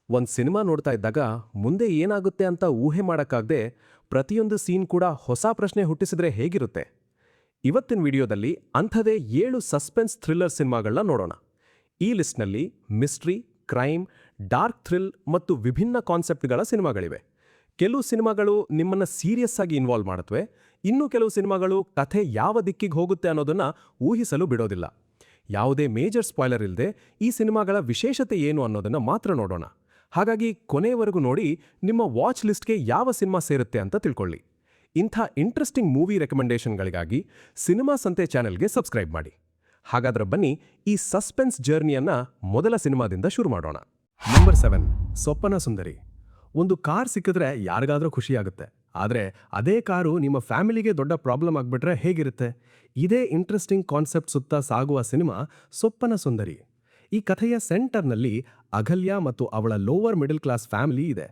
ಒಂದು ಸಿನಿಮಾ ನೋಡ್ತಾ ಇದ್ದಾಗ ಮುಂದೆ ಏನಾಗುತ್ತೆ ಅಂತ ಊಹೆ ಮಾಡೋಕ್ಕಾಗದೆ ಪ್ರತಿಯೊಂದು ಸೀನ್ ಕೂಡ ಹೊಸ ಪ್ರಶ್ನೆ ಹುಟ್ಟಿಸಿದ್ರೆ ಹೇಗಿರುತ್ತೆ? ಇವತ್ತಿನ ವಿಡಿಯೋದಲ್ಲಿ ಅಂಥದೇ 7 ಸಸ್ಪೆನ್ಸ್ ಥ್ರಿಲ್ಲರ್ ಸಿನಿಮಾಗಳನ್ನ ನೋಡೋಣ. ಈ ಲಿಸ್ಟ್ನಲ್ಲಿ ಮಿಸ್ಟ್ರಿ, ಕ್ರೈಮ್, ಡಾರ್ಕ್ ಥ್ರಿಲ್ ಮತ್ತು ವಿಭಿನ್ನ ಕಾನ್ಸೆಪ್ಟ್ಗಳ ಸಿನಿಮಾಗಳಿವೆ. ಕೆಲವು ಸಿನಿಮಾಗಳು ನಿಮ್ಮನ್ನ ಸೀರಿಯಸ್ ಆಗಿ ಇನ್ವಾಲ್ವ್ ಮಾಡುತ್ತವೆ, ಇನ್ನು ಕೆಲವು ಸಿನಿಮಾಗಳು ಕಥೆ ಯಾವ ದಿಕ್ಕಿಗೆ ಹೋಗುತ್ತೆ ಅನ್ನೋದನ್ನ ಊಹಿಸಲು ಬಿಡೋದಿಲ್ಲ. ಯಾವುದೇ ಮೇಜರ್ ಸ್ಪಾಯ್ಲರ್ ಇಲ್ಲದೆ ಈ ಸಿನಿಮಾಗಳ ವಿಶೇಷತೆ ಏನು ಅನ್ನೋದನ್ನ ಮಾತ್ರ ನೋಡೋಣ. ಹಾಗಾಗಿ ಕೊನೆಯವರೆಗೂ ನೋಡಿ ನಿಮ್ಮ ವಾಚ್ ಲಿಸ್ಟ್ಗೆ ಯಾವ ಸಿನಿಮಾ ಸೇರುತ್ತೆ ಅಂತ ತಿಳ್ಕೊಳ್ಳಿ. ಇಂಥ ಇಂಟ್ರೆಸ್ಟಿಂಗ್ ಮೂವಿ ರೆಕಮೆಂಡೇಷನ್ಗಳಿಗಾಗಿ ಸಿನಿಮಾ ಸಂತೆ ಚಾನೆಲ್ಗೆ ಸಬ್ಸ್ಕ್ರೈಬ್ ಮಾಡಿ. ಹಾಗಾದ್ರೆ ಬನ್ನಿ ಈ ಸಸ್ಪೆನ್ಸ್ ಜರ್ನಿಯನ್ನ ಮೊದಲ ಸಿನಿಮಾದಿಂದ ಶುರು ಮಾಡೋಣ. ನಂಬರ್ 7, ಸೊಪ್ಪನ ಸುಂದರಿ. ಒಂದು ಕಾರ್ ಸಿಕ್ಕಿದ್ರೆ ಯಾರಿಗಾದ್ರೂ ಖುಷಿಯಾಗುತ್ತೆ, ಆದರೆ ಅದೇ ಕಾರು ನಿಮ್ಮ ಫ್ಯಾಮಿಲಿಗೆ ದೊಡ್ಡ ಪ್ರಾಬ್ಲಮ್ ಆಗ್ಬಿಟ್ರೆ ಹೇಗಿರುತ್ತೆ? ಇದೇ ಇಂಟ್ರೆಸ್ಟಿಂಗ್ ಕಾನ್ಸೆಪ್ಟ್ ಸುತ್ತ ಸಾಗುವ ಸಿನಿಮಾ ಸೊಪ್ಪನ ಸುಂದರಿ. ಈ ಕಥೆಯ ಸೆಂಟರ್ನಲ್ಲಿ ಅಗಲ್ಯ ಮತ್ತು ಅವಳ ಲೋವರ್ ಮಿಡಲ್ ಕ್ಲಾಸ್ ಫ್ಯಾಮಿಲಿ ಇದೆ.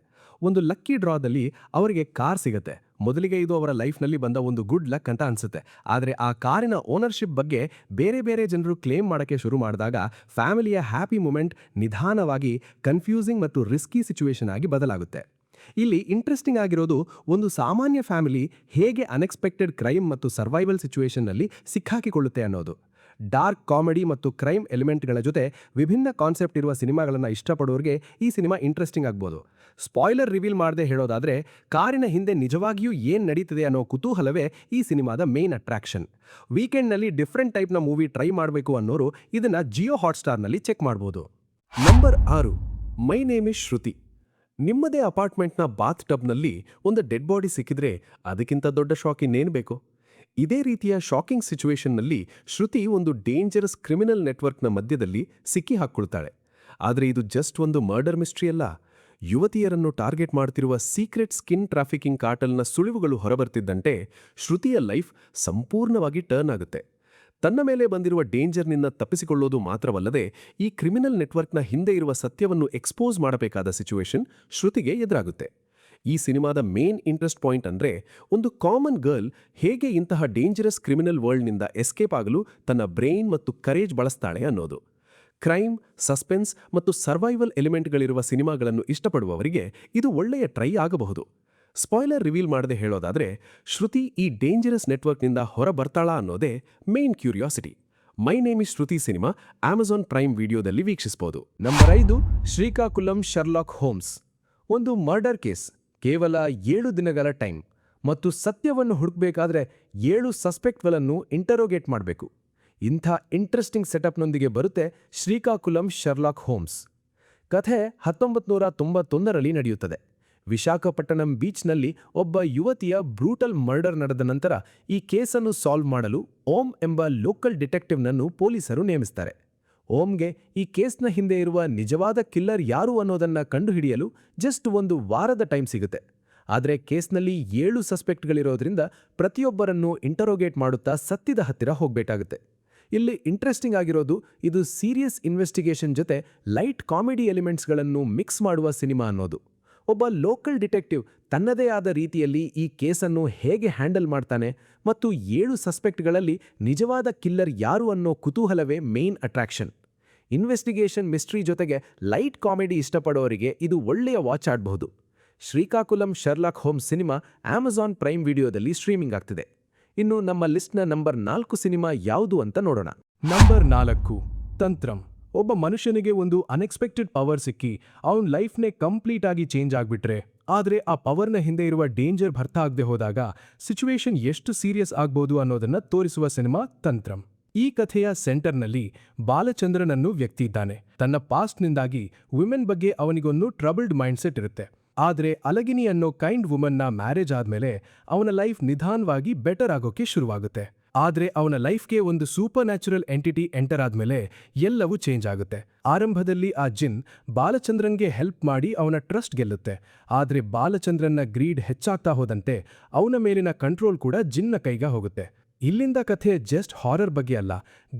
ಒಂದು ಲಕ್ಕಿ ಡ್ರಾದಲ್ಲಿ ಅವರಿಗೆ ಕಾರ್ ಸಿಗುತ್ತೆ. ಮೊದಲಿಗೆ ಇದು ಅವರ ಲೈಫ್ನಲ್ಲಿ ಬಂದ ಒಂದು ಗುಡ್ ಲಕ್ ಅಂತ ಅನ್ಸುತ್ತೆ. ಆದರೆ ಆ ಕಾರಿನ ಓನರ್ಶಿಪ್ ಬಗ್ಗೆ ಬೇರೆ ಬೇರೆ ಜನರು ಕ್ಲೇಮ್ ಮಾಡೋಕ್ಕೆ ಶುರು ಮಾಡಿದಾಗ ಫ್ಯಾಮಿಲಿಯ ಹ್ಯಾಪಿ ಮೂಮೆಂಟ್ ನಿಧಾನವಾಗಿ ಕನ್ಫ್ಯೂಸಿಂಗ್ ಮತ್ತು ರಿಸ್ಕಿ ಸಿಚುವೇಶನ್ ಆಗಿ ಬದಲಾಗುತ್ತೆ. ಇಲ್ಲಿ ಇಂಟ್ರೆಸ್ಟಿಂಗ್ ಆಗಿರೋದು ಒಂದು ಸಾಮಾನ್ಯ ಫ್ಯಾಮಿಲಿ ಹೇಗೆ ಅನ್ಎಕ್ಸ್ಪೆಕ್ಟೆಡ್ ಕ್ರೈಮ್ ಮತ್ತು ಸರ್ವೈವಲ್ ಸಿಚುವೇಶನ್ನಲ್ಲಿ ಸಿಕ್ಕಾಕಿಕೊಳ್ಳುತ್ತೆ ಅನ್ನೋದು. ಡಾರ್ಕ್ ಕಾಮಿಡಿ ಮತ್ತು ಕ್ರೈಮ್ ಎಲಿಮೆಂಟ್ಗಳ ಜೊತೆ ವಿಭಿನ್ನ ಕಾನ್ಸೆಪ್ಟ್ ಇರುವ ಸಿನಿಮಾಗಳನ್ನು ಇಷ್ಟಪಡೋರಿಗೆ ಈ ಸಿನಿಮಾ ಇಂಟ್ರೆಸ್ಟಿಂಗ್ ಆಗ್ಬೋದು. ಸ್ಪಾಯ್ಲರ್ ರಿವೀಲ್ ಮಾಡದೆ ಹೇಳೋದಾದ್ರೆ, ಕಾರಿನ ಹಿಂದೆ ನಿಜವಾಗಿಯೂ ಏನು ನಡೀತಿದೆ ಅನ್ನೋ ಕುತೂಹಲವೇ ಈ ಸಿನಿಮಾದ ಮೇನ್ ಅಟ್ರಾಕ್ಷನ್. ವೀಕೆಂಡ್ನಲ್ಲಿ ಡಿಫ್ರೆಂಟ್ ಟೈಪ್ನ ಮೂವಿ ಟ್ರೈ ಮಾಡಬೇಕು ಅನ್ನೋರು ಇದನ್ನ ಜಿಯೋ ಹಾಟ್ಸ್ಟಾರ್ನಲ್ಲಿ ಚೆಕ್ ಮಾಡ್ಬೋದು. Number 6, my name is Shruti. ನಿಮ್ಮದೇ ಅಪಾರ್ಟ್ಮೆಂಟ್ನ ಬಾತ್ ಟಬ್ನಲ್ಲಿ ಒಂದು ಡೆಡ್ ಬಾಡಿ ಸಿಕ್ಕಿದ್ರೆ ಅದಕ್ಕಿಂತ ದೊಡ್ಡ ಶಾಕ್ ಇನ್ನೇನು ಬೇಕು? ಇದೇ ರೀತಿಯ ಶಾಕಿಂಗ್ ಸಿಚುವೇಶನ್ನಲ್ಲಿ ಶ್ರುತಿ ಒಂದು ಡೇಂಜರಸ್ ಕ್ರಿಮಿನಲ್ ನೆಟ್ವರ್ಕ್ನ ಮಧ್ಯದಲ್ಲಿ ಸಿಕ್ಕಿ ಹಾಕ್ಕೊಳ್ತಾಳೆ. ಆದರೆ ಇದು ಜಸ್ಟ್ ಒಂದು ಮರ್ಡರ್ ಮಿಸ್ಟ್ರಿ ಅಲ್ಲ. ಯುವತಿಯರನ್ನು ಟಾರ್ಗೆಟ್ ಮಾಡ್ತಿರುವ ಸೀಕ್ರೆಟ್ ಸ್ಕಿನ್ ಟ್ರಾಫಿಕಿಂಗ್ ಕಾರ್ಟಲ್ನ ಸುಳಿವುಗಳು ಹೊರಬರ್ತಿದ್ದಂತೆ ಶ್ರುತಿಯ ಲೈಫ್ ಸಂಪೂರ್ಣವಾಗಿ ಟರ್ನ್ ಆಗುತ್ತೆ. ತನ್ನ ಮೇಲೆ ಬಂದಿರುವ ಡೇಂಜರ್ನಿಂದ ತಪ್ಪಿಸಿಕೊಳ್ಳೋದು ಮಾತ್ರವಲ್ಲದೆ ಈ ಕ್ರಿಮಿನಲ್ ನೆಟ್ವರ್ಕ್ನ ಹಿಂದೆ ಇರುವ ಸತ್ಯವನ್ನು ಎಕ್ಸ್ಪೋಸ್ ಮಾಡಬೇಕಾದ ಸಿಚುವೇಶನ್ ಶ್ರುತಿಗೆ ಎದುರಾಗುತ್ತೆ. ಈ ಸಿನಿಮಾದ ಮೇನ್ ಇಂಟ್ರೆಸ್ಟ್ ಪಾಯಿಂಟ್ ಅಂದ್ರೆ, ಒಂದು ಕಾಮನ್ ಗರ್ಲ್ ಹೇಗೆ ಇಂತಹ ಡೇಂಜರಸ್ ಕ್ರಿಮಿನಲ್ ವರ್ಲ್ಡ್ನಿಂದ ಎಸ್ಕೇಪ್ ಆಗಲು ತನ್ನ ಬ್ರೈನ್ ಮತ್ತು ಕರೇಜ್ ಬಳಸ್ತಾಳೆ ಅನ್ನೋದು. ಕ್ರೈಮ್, ಸಸ್ಪೆನ್ಸ್ ಮತ್ತು ಸರ್ವೈವಲ್ ಎಲಿಮೆಂಟ್ಗಳಿರುವ ಸಿನಿಮಾಗಳನ್ನು ಇಷ್ಟಪಡುವವರಿಗೆ ಇದು ಒಳ್ಳೆಯ ಟ್ರೈ ಆಗಬಹುದು. ಸ್ಪಾಯ್ಲರ್ ರಿವೀಲ್ ಮಾಡದೆ ಹೇಳೋದಾದ್ರೆ, ಶ್ರುತಿ ಈ ಡೇಂಜರಸ್ ನೆಟ್ವರ್ಕ್ನಿಂದ ಹೊರ ಬರ್ತಾಳಾ ಅನ್ನೋದೇ main curiosity. My name is Shruti cinema Amazon Prime ವಿಡಿಯೋದಲ್ಲಿ ವೀಕ್ಷಿಸಬಹುದು. Number 5, Srikakulam Sherlock Holmes. ಒಂದು ಮರ್ಡರ್ ಕೇಸ್, ಕೇವಲ 7 ದಿನಗಳ ಟೈಮ್ ಮತ್ತು ಸತ್ಯವನ್ನು ಹುಡುಕಬೇಕಾದ್ರೆ 7 ಸಸ್ಪೆಕ್ಟ್ಗಳನ್ನು ಇಂಟರೋಗೇಟ್ ಮಾಡಬೇಕು. ಇಂಥ ಇಂಟ್ರೆಸ್ಟಿಂಗ್ ಸೆಟಪ್ನೊಂದಿಗೆ ಬರುತ್ತೆ ಶ್ರೀಕಾಕುಲಂ ಶರ್ಲಾಕ್ ಹೋಮ್ಸ್. ಕಥೆ 1991ರಲ್ಲಿ ನಡೆಯುತ್ತದೆ. ವಿಶಾಖಪಟ್ಟಣಂ ಬೀಚ್ನಲ್ಲಿ ಒಬ್ಬ ಯುವತಿಯ ಬ್ರೂಟಲ್ ಮರ್ಡರ್ ನಡೆದ ನಂತರ ಈ ಕೇಸನ್ನು ಸಾಲ್ವ್ ಮಾಡಲು ಓಂ ಎಂಬ ಲೋಕಲ್ ಡಿಟೆಕ್ಟಿವ್ನನ್ನು ಪೊಲೀಸರು ನೇಮಿಸ್ತಾರೆ. ಓಂಗೆ ಈ ಕೇಸ್ನ ಹಿಂದೆ ಇರುವ ನಿಜವಾದ ಕಿಲ್ಲರ್ ಯಾರು ಅನ್ನೋದನ್ನ ಕಂಡುಹಿಡಿಯಲು ಜಸ್ಟ್ 1 ವಾರದ ಟೈಮ್ ಸಿಗುತ್ತೆ. ಆದರೆ ಕೇಸ್ನಲ್ಲಿ 7 ಸಸ್ಪೆಕ್ಟ್ಗಳಿರೋದ್ರಿಂದ ಪ್ರತಿಯೊಬ್ಬರನ್ನು ಇಂಟರೋಗೇಟ್ ಮಾಡುತ್ತಾ ಸತ್ಯದ ಹತ್ತಿರ ಹೋಗಬೇಕಾಗುತ್ತೆ. ಇಲ್ಲಿ ಇಂಟ್ರೆಸ್ಟಿಂಗ್ ಆಗಿರೋದು, ಇದು ಸೀರಿಯಸ್ ಇನ್ವೆಸ್ಟಿಗೇಷನ್ ಜೊತೆ ಲೈಟ್ ಕಾಮಿಡಿ ಎಲಿಮೆಂಟ್ಸ್ಗಳನ್ನು ಮಿಕ್ಸ್ ಮಾಡುವ ಸಿನಿಮಾ ಅನ್ನೋದು. ಒಬ್ಬ ಲೋಕಲ್ ಡಿಟೆಕ್ಟಿವ್ ತನ್ನದೇ ಆದ ರೀತಿಯಲ್ಲಿ ಈ ಕೇಸನ್ನು ಹೇಗೆ ಹ್ಯಾಂಡಲ್ ಮಾಡ್ತಾನೆ ಮತ್ತು 7 ಸಸ್ಪೆಕ್ಟ್ಗಳಲ್ಲಿ ನಿಜವಾದ ಕಿಲ್ಲರ್ ಯಾರು ಅನ್ನೋ ಕುತೂಹಲವೇ ಮೇನ್ ಅಟ್ರಾಕ್ಷನ್. ಇನ್ವೆಸ್ಟಿಗೇಷನ್ ಮಿಸ್ಟ್ರಿ ಜೊತೆಗೆ ಲೈಟ್ ಕಾಮಿಡಿ ಇಷ್ಟಪಡೋರಿಗೆ ಇದು ಒಳ್ಳೆಯ ವಾಚ್ ಆಡಬಹುದು. Srikakulam Sherlock Holmes cinema Amazon Prime ವಿಡಿಯೋದಲ್ಲಿ ಸ್ಟ್ರೀಮಿಂಗ್ ಆಗ್ತಿದೆ. ಇನ್ನು ನಮ್ಮ ಲಿಸ್ಟ್ನ ನಂಬರ್ 4 ಸಿನಿಮಾ ಯಾವುದು ಅಂತ ನೋಡೋಣ. ನಂಬರ್ 4, ತಂತ್ರಂ. ಒಬ್ಬ ಮನುಷ್ಯನಿಗೆ ಒಂದು ಅನ್ಎಕ್ಸ್ಪೆಕ್ಟೆಡ್ ಪವರ್ ಸಿಕ್ಕಿ ಅವನ ಲೈಫ್ನೇ ಕಂಪ್ಲೀಟ್ ಆಗಿ ಚೇಂಜ್ ಆಗ್ಬಿಟ್ರೆ, ಆದರೆ ಆ ಪವರ್ನ ಹಿಂದೆ ಇರುವ ಡೇಂಜರ್ ಬರ್ತಾ ಆಗದೆ ಹೋದಾಗ ಸಿಚುವೇಶನ್ ಎಷ್ಟು ಸೀರಿಯಸ್ ಆಗ್ಬೋದು ಅನ್ನೋದನ್ನ ತೋರಿಸುವ ಸಿನಿಮಾ ತಂತ್ರಂ. ಈ ಕಥೆಯ ಸೆಂಟರ್ನಲ್ಲಿ ಬಾಲಚಂದ್ರನನ್ನು ವ್ಯಕ್ತಿ ಇದ್ದಾನೆ. ತನ್ನ ಪಾಸ್ಟ್ನಿಂದಾಗಿ ವಿಮೆನ್ ಬಗ್ಗೆ ಅವನಿಗೊಂದು ಟ್ರಬಲ್ಡ್ ಮೈಂಡ್ಸೆಟ್ ಇರುತ್ತೆ. ಆದರೆ ಅಲಗಿನಿ ಅನ್ನೋ ಕೈಂಡ್ ವುಮನ್ನ ಮ್ಯಾರೇಜ್ ಆದ್ಮೇಲೆ ಅವನ ಲೈಫ್ ನಿಧಾನವಾಗಿ ಬೆಟರ್ ಆಗೋಕೆ ಶುರುವಾಗುತ್ತೆ. ಆದರೆ ಅವನ ಲೈಫ್ಗೆ ಒಂದು ಸೂಪರ್ ನ್ಯಾಚುರಲ್ ಎಂಟಿಟಿ ಎಂಟರ್ ಆದ್ಮೇಲೆ ಎಲ್ಲವೂ ಚೇಂಜ್ ಆಗುತ್ತೆ. ಆರಂಭದಲ್ಲಿ ಆ ಜಿನ್ ಬಾಲಚಂದ್ರನ್ಗೆ ಹೆಲ್ಪ್ ಮಾಡಿ ಅವನ ಟ್ರಸ್ಟ್ ಗೆಲ್ಲುತ್ತೆ. ಆದರೆ ಬಾಲಚಂದ್ರನ್ನ ಗ್ರೀಡ್ ಹೆಚ್ಚಾಗ್ತಾ ಹೋದಂತೆ ಅವನ ಮೇಲಿನ ಕಂಟ್ರೋಲ್ ಕೂಡ ಜಿನ್ನ ಕೈಗೆ ಹೋಗುತ್ತೆ. ಇಲ್ಲಿಂದ ಕಥೆ ಜಸ್ಟ್ ಹಾರರ್ ಬಗ್ಗೆ ಅಲ್ಲ,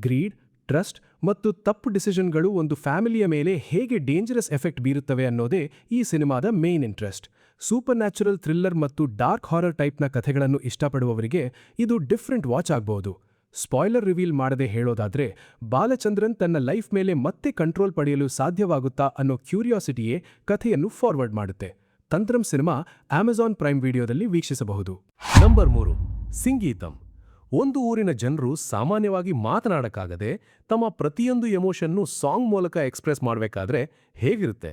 ಗ್ರೀಡ್, ಟ್ರಸ್ಟ್ ಮತ್ತು ತಪ್ಪು ಡಿಸಿಷನ್ಗಳು ಒಂದು ಫ್ಯಾಮಿಲಿಯ ಮೇಲೆ ಹೇಗೆ ಡೇಂಜರಸ್ ಎಫೆಕ್ಟ್ ಬೀರುತ್ತವೆ ಅನ್ನೋದೇ ಈ ಸಿನಿಮಾದ main interest. Super natural thriller ಮತ್ತು ಡಾರ್ಕ್ ಹಾರರ್ ಟೈಪ್ನ ಕಥೆಗಳನ್ನು ಇಷ್ಟಪಡುವವರಿಗೆ ಇದು ಡಿಫ್ರೆಂಟ್ ವಾಚ್ ಆಗಬಹುದು. ಸ್ಪಾಯ್ಲರ್ ರಿವೀಲ್ ಮಾಡದೆ ಹೇಳೋದಾದ್ರೆ ಬಾಲಚಂದ್ರನ್ ತನ್ನ ಲೈಫ್ ಮೇಲೆ ಮತ್ತೆ ಕಂಟ್ರೋಲ್ ಪಡೆಯಲು ಸಾಧ್ಯವಾಗುತ್ತಾ ಅನ್ನೋ ಕ್ಯೂರಿಯಾಸಿಟಿಯೇ ಕಥೆಯನ್ನು ಫಾರ್ವರ್ಡ್ ಮಾಡುತ್ತೆ. ತಂತ್ರಂ ಸಿನಿಮಾ ಅಮೆಜಾನ್ ಪ್ರೈಮ್ ವಿಡಿಯೋದಲ್ಲಿ ವೀಕ್ಷಿಸಬಹುದು. ನಂಬರ್ 3 ಸಿಂಗೀತಂ. ಒಂದು ಊರಿನ ಜನರು ಸಾಮಾನ್ಯವಾಗಿ ಮಾತನಾಡಕ್ಕಾಗದೆ ತಮ್ಮ ಪ್ರತಿಯೊಂದು ಎಮೋಷನ್ನು ಸಾಂಗ್ ಮೂಲಕ ಎಕ್ಸ್ಪ್ರೆಸ್ ಮಾಡಬೇಕಾದ್ರೆ ಹೇಗಿರುತ್ತೆ?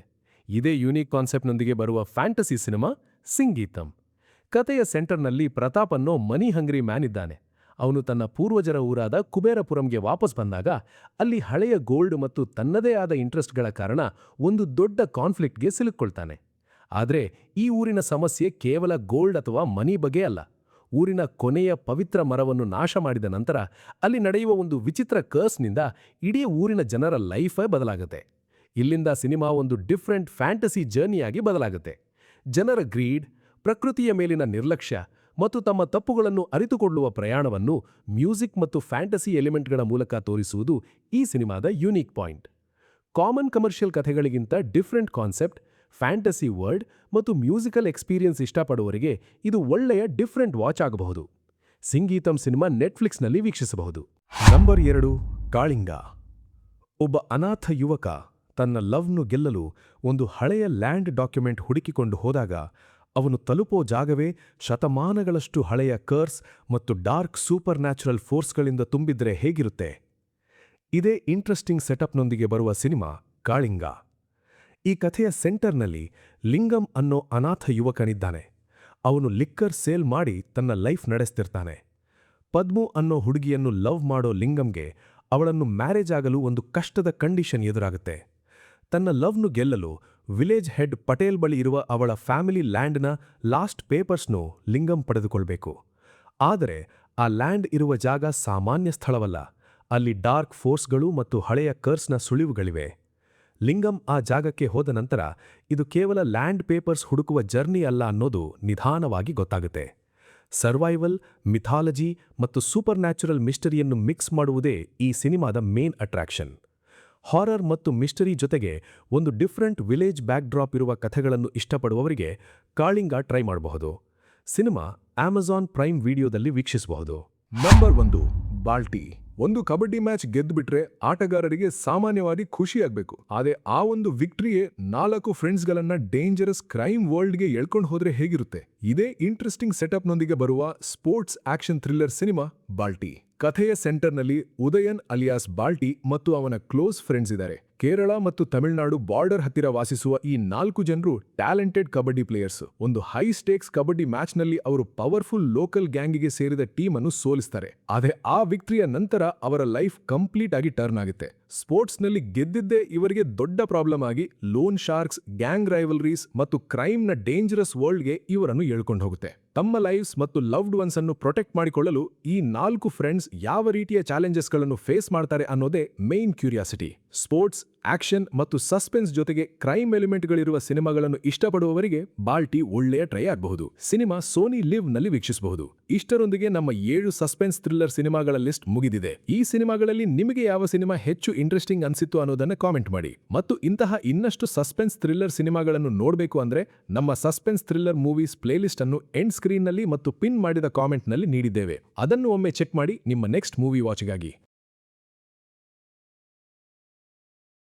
ಇದೇ ಯೂನಿಕ್ ಕಾನ್ಸೆಪ್ಟ್ನೊಂದಿಗೆ ಬರುವ ಫ್ಯಾಂಟಸಿ ಸಿನಿಮಾ ಸಿಂಗೀತಂ. ಕಥೆಯ ಸೆಂಟರ್ನಲ್ಲಿ ಪ್ರತಾಪ್ ಅನ್ನೋ ಮನಿ ಹಂಗ್ರಿ ಮ್ಯಾನ್ ಇದ್ದಾನೆ. ಅವನು ತನ್ನ ಪೂರ್ವಜರ ಊರಾದ ಕುಬೇರಪುರಂಗೆ ವಾಪಸ್ ಬಂದಾಗ ಅಲ್ಲಿ ಹಳೆಯ ಗೋಲ್ಡ್ ಮತ್ತು ತನ್ನದೇ ಆದ ಇಂಟ್ರೆಸ್ಟ್ಗಳ ಕಾರಣ ಒಂದು ದೊಡ್ಡ ಕಾನ್ಫ್ಲಿಕ್ಟ್ಗೆ ಸಿಲುಕ್ಕೊಳ್ತಾನೆ. ಆದರೆ ಈ ಊರಿನ ಸಮಸ್ಯೆ ಕೇವಲ ಗೋಲ್ಡ್ ಅಥವಾ ಮನಿ ಬಗ್ಗೆ ಅಲ್ಲ. ಊರಿನ ಕೊನೆಯ ಪವಿತ್ರ ಮರವನ್ನು ನಾಶ ಮಾಡಿದ ನಂತರ ಅಲ್ಲಿ ನಡೆಯುವ ಒಂದು ವಿಚಿತ್ರ ಕರ್ಸ್ನಿಂದ ಇಡೀ ಊರಿನ ಜನರ ಲೈಫೇ ಬದಲಾಗುತ್ತೆ. ಇಲ್ಲಿಂದ ಸಿನಿಮಾ ಒಂದು ಡಿಫ್ರೆಂಟ್ ಫ್ಯಾಂಟಸಿ ಜರ್ನಿಯಾಗಿ ಬದಲಾಗುತ್ತೆ. ಜನರ ಗ್ರೀಡ್, ಪ್ರಕೃತಿಯ ಮೇಲಿನ ನಿರ್ಲಕ್ಷ್ಯ ಮತ್ತು ತಮ್ಮ ತಪ್ಪುಗಳನ್ನು ಅರಿತುಕೊಳ್ಳುವ ಪ್ರಯಾಣವನ್ನು ಮ್ಯೂಸಿಕ್ ಮತ್ತು ಫ್ಯಾಂಟಸಿ ಎಲಿಮೆಂಟ್ಗಳ ಮೂಲಕ ತೋರಿಸುವುದು ಈ ಸಿನಿಮಾದ ಯೂನಿಕ್ ಪಾಯಿಂಟ್. ಕಾಮನ್ ಕಮರ್ಷಿಯಲ್ ಕಥೆಗಳಿಗಿಂತ ಡಿಫ್ರೆಂಟ್ ಕಾನ್ಸೆಪ್ಟ್, ಫ್ಯಾಂಟಸಿ ವರ್ಲ್ಡ್ ಮತ್ತು ಮ್ಯೂಸಿಕಲ್ ಎಕ್ಸ್ಪೀರಿಯನ್ಸ್ ಇಷ್ಟಪಡುವವರಿಗೆ ಇದು ಒಳ್ಳೆಯ ಡಿಫ್ರೆಂಟ್ ವಾಚ್ ಆಗಬಹುದು. ಸಿಂಗೀತಂ ಸಿನಿಮಾ ನೆಟ್ಫ್ಲಿಕ್ಸ್ನಲ್ಲಿ ವೀಕ್ಷಿಸಬಹುದು. ನಂಬರ್ 2 ಕಾಳಿಂಗ. ಒಬ್ಬ ಅನಾಥ ಯುವಕ ತನ್ನ ಲವ್ನು ಗೆಲ್ಲಲು ಒಂದು ಹಳೆಯ ಲ್ಯಾಂಡ್ ಡಾಕ್ಯುಮೆಂಟ್ ಹುಡುಕಿಕೊಂಡು ಹೋದಾಗ ಅವನು ತಲುಪೋ ಜಾಗವೇ ಶತಮಾನಗಳಷ್ಟು ಹಳೆಯ ಕರ್ಸ್ ಮತ್ತು ಡಾರ್ಕ್ ಸೂಪರ್ ನ್ಯಾಚುರಲ್ ಫೋರ್ಸ್ಗಳಿಂದ ತುಂಬಿದ್ರೆ ಹೇಗಿರುತ್ತೆ? ಇದೇ ಇಂಟ್ರೆಸ್ಟಿಂಗ್ ಸೆಟಪ್ನೊಂದಿಗೆ ಬರುವ ಸಿನಿಮಾ ಕಾಳಿಂಗ. ಈ ಕಥೆಯ ಸೆಂಟರ್ನಲ್ಲಿ ಲಿಂಗಂ ಅನ್ನೋ ಅನಾಥ ಯುವಕನಿದ್ದಾನೆ. ಅವನು ಲಿಕ್ಕರ್ ಸೇಲ್ ಮಾಡಿ ತನ್ನ ಲೈಫ್ ನಡೆಸ್ತಿರ್ತಾನೆ. ಪದ್ಮು ಅನ್ನೋ ಹುಡುಗಿಯನ್ನು ಲವ್ ಮಾಡೋ ಲಿಂಗಂಗೆ ಅವಳನ್ನು ಮ್ಯಾರೇಜ್ ಆಗಲು ಒಂದು ಕಷ್ಟದ ಕಂಡೀಷನ್ ಎದುರಾಗುತ್ತೆ. ತನ್ನ ಲವ್ನು ಗೆಲ್ಲಲು ವಿಲೇಜ್ ಹೆಡ್ ಪಟೇಲ್ ಬಳಿ ಇರುವ ಅವಳ ಫ್ಯಾಮಿಲಿ ಲ್ಯಾಂಡ್ನ ಲಾಸ್ಟ್ ಪೇಪರ್ಸ್ನು ಲಿಂಗಂ ಪಡೆದುಕೊಳ್ಬೇಕು. ಆದರೆ ಆ ಲ್ಯಾಂಡ್ ಇರುವ ಜಾಗ ಸಾಮಾನ್ಯ ಸ್ಥಳವಲ್ಲ. ಅಲ್ಲಿ ಡಾರ್ಕ್ ಫೋರ್ಸ್ಗಳು ಮತ್ತು ಹಳೆಯ ಕರ್ಸ್ನ ಸುಳಿವುಗಳಿವೆ. ಲಿಂಗಂ ಆ ಜಾಗಕ್ಕೆ ಹೋದ ನಂತರ ಇದು ಕೇವಲ ಲ್ಯಾಂಡ್ ಪೇಪರ್ಸ್ ಹುಡುಕುವ ಜರ್ನಿ ಅಲ್ಲ ಅನ್ನೋದು ನಿಧಾನವಾಗಿ ಗೊತ್ತಾಗುತ್ತೆ. ಸರ್ವೈವಲ್, ಮಿಥಾಲಜಿ ಮತ್ತು ಸೂಪರ್ ನ್ಯಾಚುರಲ್ ಮಿಸ್ಟರಿಯನ್ನು ಮಿಕ್ಸ್ ಮಾಡುವುದೇ ಈ ಸಿನಿಮಾದ ಮೇನ್ ಅಟ್ರಾಕ್ಷನ್. ಹಾರರ್ ಮತ್ತು ಮಿಸ್ಟರಿ ಜೊತೆಗೆ ಒಂದು ಡಿಫ್ರೆಂಟ್ ವಿಲೇಜ್ ಬ್ಯಾಕ್ಡ್ರಾಪ್ ಇರುವ ಕಥೆಗಳನ್ನು ಇಷ್ಟಪಡುವವರಿಗೆ ಕಾಳಿಂಗ ಟ್ರೈ ಮಾಡಬಹುದು. ಸಿನಿಮಾ ಅಮೆಜಾನ್ ಪ್ರೈಮ್ ವಿಡಿಯೋದಲ್ಲಿ ವೀಕ್ಷಿಸಬಹುದು. ನಂಬರ್ 1 ಬಾಲ್ಟಿ. ಒಂದು ಕಬಡ್ಡಿ ಮ್ಯಾಚ್ ಗೆದ್ದುಬಿಟ್ರೆ ಆಟಗಾರರಿಗೆ ಸಾಮಾನ್ಯವಾಗಿ ಖುಷಿಯಾಗಬೇಕು. ಆದರೆ ಆ ಒಂದು ವಿಕ್ಟ್ರಿಯೇ 4 ಫ್ರೆಂಡ್ಸ್ಗಳನ್ನ ಡೇಂಜರಸ್ ಕ್ರೈಮ್ ವರ್ಲ್ಡ್ಗೆ ಎಳ್ಕೊಂಡು ಹೋದ್ರೆ ಹೇಗಿರುತ್ತೆ? ಇದೇ ಇಂಟ್ರೆಸ್ಟಿಂಗ್ ಸೆಟಪ್ನೊಂದಿಗೆ ಬರುವ sports action thriller cinema Balti. ಕಥೆಯ ಸೆಂಟರ್ನಲ್ಲಿ ಉದಯನ್ ಅಲಿಯಾಸ್ ಬಾಲ್ಟಿ ಮತ್ತು ಅವನ ಕ್ಲೋಸ್ ಫ್ರೆಂಡ್ಸ್ ಇದ್ದಾರೆ. ಕೇರಳ ಮತ್ತು ತಮಿಳುನಾಡು ಬಾರ್ಡರ್ ಹತ್ತಿರ ವಾಸಿಸುವ ಈ 4 ಜನರು ಟ್ಯಾಲೆಂಟೆಡ್ ಕಬಡ್ಡಿ ಪ್ಲೇಯರ್ಸ್. ಒಂದು ಹೈ ಸ್ಟೇಕ್ಸ್ ಕಬಡ್ಡಿ ಮ್ಯಾಚ್ನಲ್ಲಿ ಅವರು ಪವರ್ಫುಲ್ ಲೋಕಲ್ ಗ್ಯಾಂಗಿಗೆ ಸೇರಿದ ಟೀಮ್ ಅನ್ನು ಸೋಲಿಸ್ತಾರೆ. ಆದರೆ ಆ ವಿಕ್ಟ್ರಿಯ ನಂತರ ಅವರ ಲೈಫ್ ಕಂಪ್ಲೀಟ್ ಆಗಿ ಟರ್ನ್ ಆಗುತ್ತೆ. ಸ್ಪೋರ್ಟ್ಸ್ನಲ್ಲಿ ಗೆದ್ದಿದ್ದೇ ಇವರಿಗೆ ದೊಡ್ಡ ಪ್ರಾಬ್ಲಮ್ ಆಗಿ ಲೋನ್ ಶಾರ್ಕ್ಸ್, ಗ್ಯಾಂಗ್ ರೈವಲ್ರೀಸ್ ಮತ್ತು ಕ್ರೈಮ್ನ ಡೇಂಜರಸ್ ವರ್ಲ್ಡ್ಗೆ ಇವರನ್ನು ಎಳ್ಕೊಂಡು ಹೋಗುತ್ತೆ. ತಮ್ಮ ಲೈಫ್ಸ್ ಮತ್ತು ಲವ್ಡ್ ಒನ್ಸ್ ಅನ್ನು ಪ್ರೊಟೆಕ್ಟ್ ಮಾಡಿಕೊಳ್ಳಲು ಈ 4 ಫ್ರೆಂಡ್ಸ್ ಯಾವ ರೀತಿಯ ಚಾಲೆಂಜಸ್ಗಳನ್ನು ಫೇಸ್ ಮಾಡ್ತಾರೆ ಅನ್ನೋದೇ ಮೇನ್ ಕ್ಯೂರಿಯಾಸಿಟಿ. ಸ್ಪೋರ್ಟ್ಸ್, ಆಕ್ಷನ್ ಮತ್ತು ಸಸ್ಪೆನ್ಸ್ ಜೊತೆಗೆ ಕ್ರೈಮ್ ಎಲಿಮೆಂಟ್ಗಳಿರುವ ಸಿನಿಮಾಗಳನ್ನು ಇಷ್ಟಪಡುವವರಿಗೆ ಬಾಲ್ಟಿ ಒಳ್ಳೆಯ ಟ್ರೈ ಆಗಬಹುದು. ಸಿನಿಮಾ ಸೋನಿ ಲಿವ್ ನಲ್ಲಿ ವೀಕ್ಷಿಸಬಹುದು. ಇಷ್ಟರೊಂದಿಗೆ ನಮ್ಮ 7 ಸಸ್ಪೆನ್ಸ್ ಥ್ರಿಲ್ಲರ್ ಸಿನಿಮಾಗಳ ಲಿಸ್ಟ್ ಮುಗಿದಿದೆ. ಈ ಸಿನಿಮಾಗಳಲ್ಲಿ ನಿಮಗೆ ಯಾವ ಸಿನಿಮಾ ಹೆಚ್ಚು ಇಂಟ್ರೆಸ್ಟಿಂಗ್ ಅನ್ಸಿತ್ತು ಅನ್ನೋದನ್ನ ಕಾಮೆಂಟ್ ಮಾಡಿ. ಮತ್ತು ಇಂತಹ ಇನ್ನಷ್ಟು ಸಸ್ಪೆನ್ಸ್ ಥ್ರಿಲ್ಲರ್ ಸಿನಿಮಾಗಳನ್ನು ನೋಡಬೇಕು ಅಂದ್ರೆ ನಮ್ಮ ಸಸ್ಪೆನ್ಸ್ ಥ್ರಿಲ್ಲರ್ ಮೂವೀಸ್ ಪ್ಲೇಲಿಸ್ಟ್ ಅನ್ನು ಎಂಡ್ ಸ್ಕ್ರೀನ್ ನಲ್ಲಿ ಮತ್ತು ಪಿನ್ ಮಾಡಿದ ಕಾಮೆಂಟ್ ನಲ್ಲಿ ನೀಡಿದ್ದೇವೆ. ಅದನ್ನು ಒಮ್ಮೆ ಚೆಕ್ ಮಾಡಿ ನಿಮ್ಮ ನೆಕ್ಸ್ಟ್ ಮೂವಿ ವಾಚ್ಗಾಗಿ.